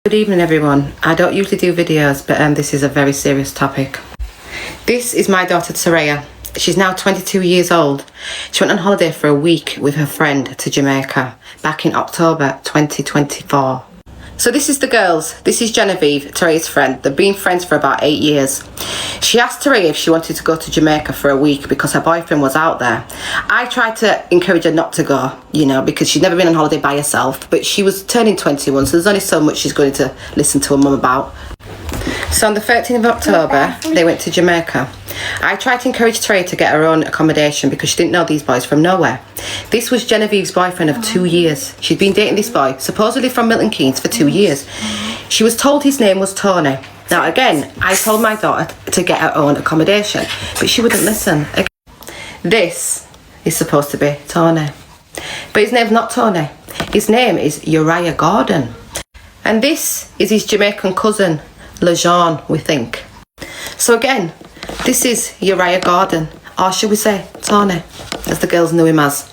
Good evening everyone. I don't usually do videos, but this is a very serious topic. This is my daughter Teraya. She's now 22 years old. She went on holiday for a week with her friend to Jamaica back in October 2024. So this is the girls. This is Genevieve, Teraya's friend. They've been friends for about 8 years. She asked Teraya if she wanted to go to Jamaica for a week because her boyfriend was out there. I tried to encourage her not to go, because she'd never been on holiday by herself, but she was turning 21, so there's only so much she's going to listen to her mum about. So on the 13th of October, they went to Jamaica. I tried to encourage Teraya to get her own accommodation because she didn't know these boys from nowhere. This was Genevieve's boyfriend of 2 years. She'd been dating this boy, supposedly from Milton Keynes, for 2 years. She was told his name was Tony. Now again, I told my daughter to get her own accommodation, but she wouldn't listen. This is supposed to be Tony. But his name's not Tony. His name is Uriah Gordon. And this is his Jamaican cousin, LeJean, we think. So again, this is Uriah Gordon, or should we say Tony, as the girls knew him as.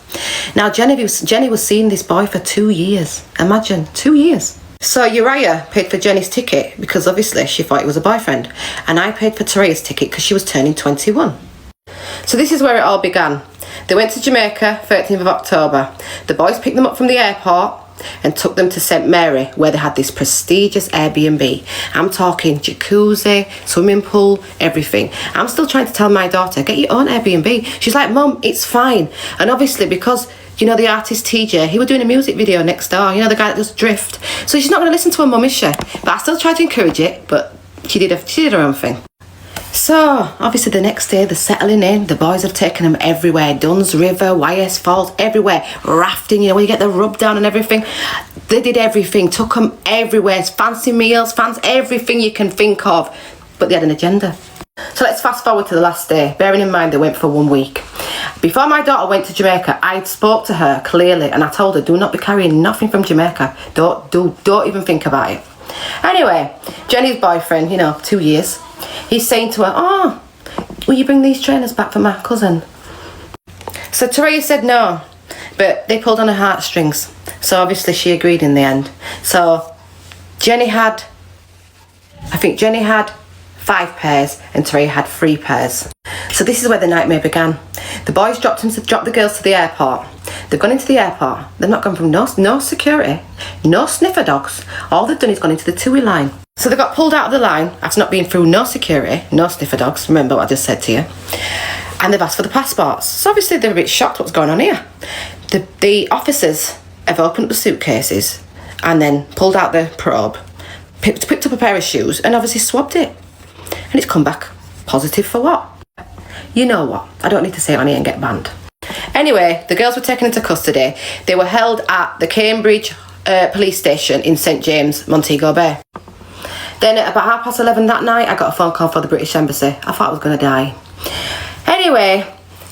Now Jenny was seeing this boy for 2 years. Imagine, 2 years. So Uriah paid for Jenny's ticket because obviously she thought he was a boyfriend, and I paid for Teraya's ticket because she was turning 21. So this is where it all began. They went to Jamaica 13th of October. The boys picked them up from the airport and took them to St Mary, where they had this prestigious Airbnb. I'm talking jacuzzi, swimming pool, everything. I'm still trying to tell my daughter, get your own Airbnb. She's like, Mum, it's fine. And obviously because the artist TJ, he was doing a music video next door, the guy that does Drift. So she's not going to listen to her mum, is she? But I still tried to encourage it, but she did her own thing. So, obviously the next day they're settling in. The boys have taken them everywhere. Duns River, YS Falls, everywhere. Rafting, where you get the rub down and everything. They did everything, took them everywhere. Fancy meals, everything you can think of. But they had an agenda. So let's fast forward to the last day. Bearing in mind they went for 1 week. Before my daughter went to Jamaica, I spoke to her clearly and I told her, do not be carrying nothing from Jamaica. Don't even think about it. Anyway, Jenny's boyfriend, 2 years, he's saying to her, will you bring these trainers back for my cousin? So Teraya said no, but they pulled on her heartstrings. So obviously she agreed in the end. So Jenny had 5 pairs and Teraya had 3 pairs. So this is where the nightmare began. The boys dropped the girls to the airport. They've gone into the airport. They've not gone from no security, no sniffer dogs. All they've done is gone into the TUI line. So they got pulled out of the line after not being through no security, no sniffer dogs. Remember what I just said to you. And they've asked for the passports. So obviously they're a bit shocked what's going on here. The officers have opened up the suitcases and then pulled out the probe, picked up a pair of shoes and obviously swabbed it. And it's come back positive for what? You know what? I don't need to say it on here and get banned. Anyway, the girls were taken into custody. They were held at the Cambridge police station in St James, Montego Bay. Then at about 11:30 that night, I got a phone call from the British Embassy. I thought I was going to die. Anyway,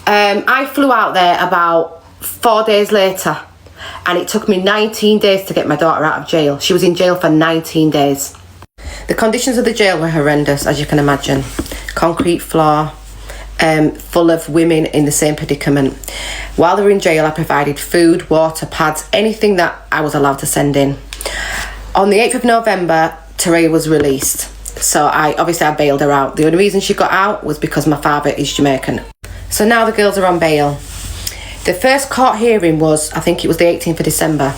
I flew out there about 4 days later, and it took me 19 days to get my daughter out of jail. She was in jail for 19 days. The conditions of the jail were horrendous, as you can imagine. Concrete floor, full of women in the same predicament. While they were in jail, I provided food, water, pads, anything that I was allowed to send in. On the 8th of November, Teraya was released. So I bailed her out. The only reason she got out was because my father is Jamaican. So now the girls are on bail. The first court hearing was, I think it was the 18th of December.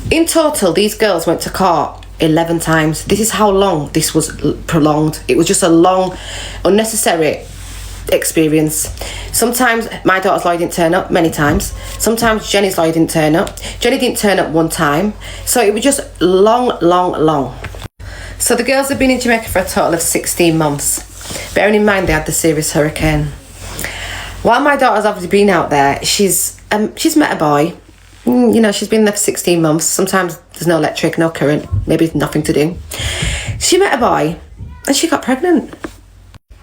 In total, these girls went to court 11 times. This is how long this was prolonged. It was just a long, unnecessary experience. Sometimes my daughter's lawyer didn't turn up, many times. Sometimes Jenny's lawyer didn't turn up. Jenny didn't turn up 1 time. So it was just long. So the girls have been in Jamaica for a total of 16 months. Bearing in mind they had the serious hurricane. While my daughter's obviously been out there, she's met a boy. She's been there for 16 months. Sometimes there's no electric, no current, maybe nothing to do. She met a boy and she got pregnant.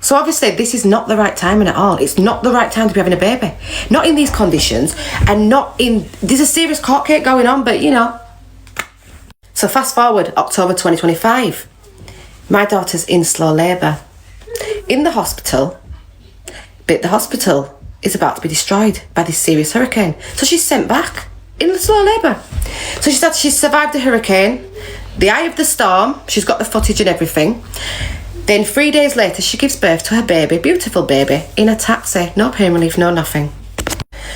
So obviously this is not the right timing at all. It's not the right time to be having a baby. Not in these conditions and there's a serious court case going on, but So fast forward, October 2025. My daughter's in slow labour. In the hospital, but the hospital is about to be destroyed by this serious hurricane. So she's sent back in the slow labour. So she said she survived the hurricane, the eye of the storm. She's got the footage and everything. Then 3 days later, she gives birth to her baby, beautiful baby, in a taxi. No pain relief, no nothing.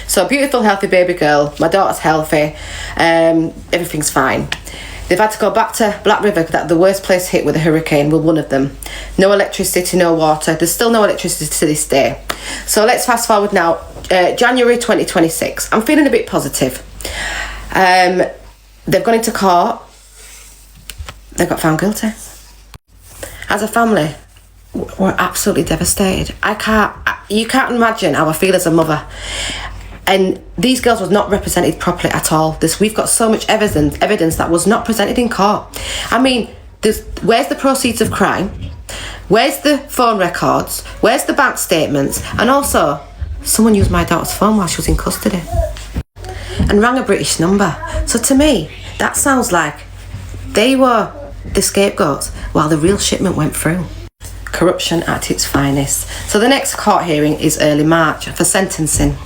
So beautiful, healthy baby girl. My daughter's healthy. Everything's fine. They've had to go back to Black River, that the worst place hit with a hurricane, with one of them. No electricity, no water. There's still no electricity to this day. So let's fast forward now. January 2026. I'm feeling a bit positive. They've gone into court. They got found guilty. As a family, we're absolutely devastated. You can't imagine how I feel as a mother. And these girls was not represented properly at all. We've got so much evidence that was not presented in court. I mean, where's the proceeds of crime? Where's the phone records? Where's the bank statements? And also, someone used my daughter's phone while she was in custody and rang a British number. So to me, that sounds like they were the scapegoats while the real shipment went through. Corruption at its finest. So the next court hearing is early March for sentencing.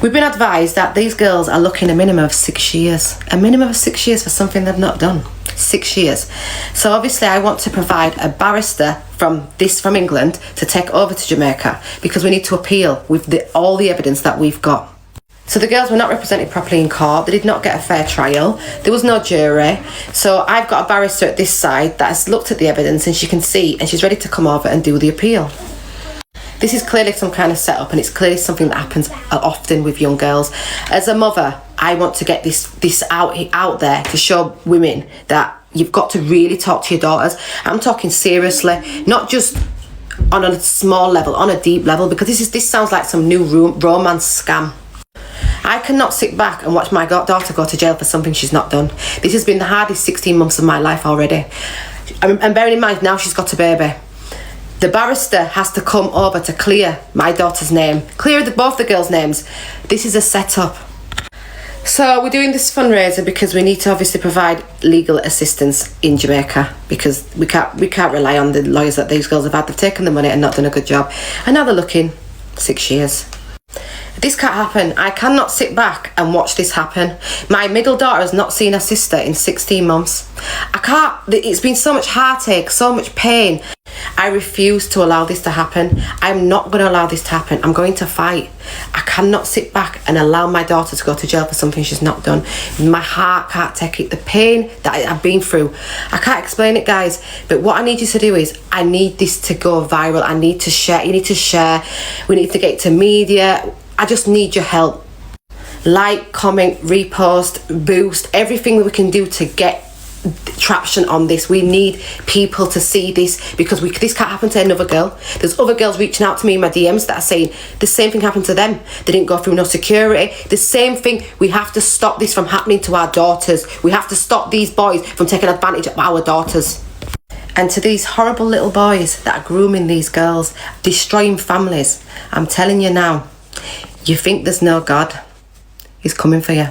We've been advised that these girls are looking a minimum of 6 years. A minimum of 6 years for something they've not done. 6 years. So obviously I want to provide a barrister from England to take over to Jamaica, because we need to appeal with all the evidence that we've got. So the girls were not represented properly in court. They did not get a fair trial. There was no jury. So I've got a barrister at this side that has looked at the evidence, and she can see, and she's ready to come over and do the appeal. This is clearly some kind of setup, and it's clearly something that happens often with young girls. As a mother, I want to get this out there to show women that you've got to really talk to your daughters. I'm talking seriously, not just on a small level, on a deep level, because this sounds like some new romance scam. I cannot sit back and watch my daughter go to jail for something she's not done. This has been the hardest 16 months of my life already. And bearing in mind, now she's got a baby. The barrister has to come over to clear my daughter's name, clear both the girls' names. This is a setup. So we're doing this fundraiser because we need to obviously provide legal assistance in Jamaica, because we can't rely on the lawyers that these girls have had. They've taken the money and not done a good job, and now they're looking 6 years. This can't happen. I cannot sit back and watch this happen. My middle daughter has not seen her sister in 16 months. I can't. It's been so much heartache, so much pain. I refuse to allow this to happen. I'm not going to allow this to happen. I'm going to fight. I cannot sit back and allow my daughter to go to jail for something she's not done. My heart can't take it. The pain that I've been through, I can't explain it, guys. But what I need you to do is, I need this to go viral. I need to share. You need to share. We need to get it to media. I just need your help. Like, comment, repost, boost, everything that we can do to get traction on this. We need people to see this, because this can't happen to another girl. There's other girls reaching out to me in my DMs that are saying the same thing happened to them. They didn't go through no security. The same thing. We have to stop this from happening to our daughters. We have to stop these boys from taking advantage of our daughters. And to these horrible little boys that are grooming these girls, destroying families, I'm telling you now, you think there's no God? He's coming for you.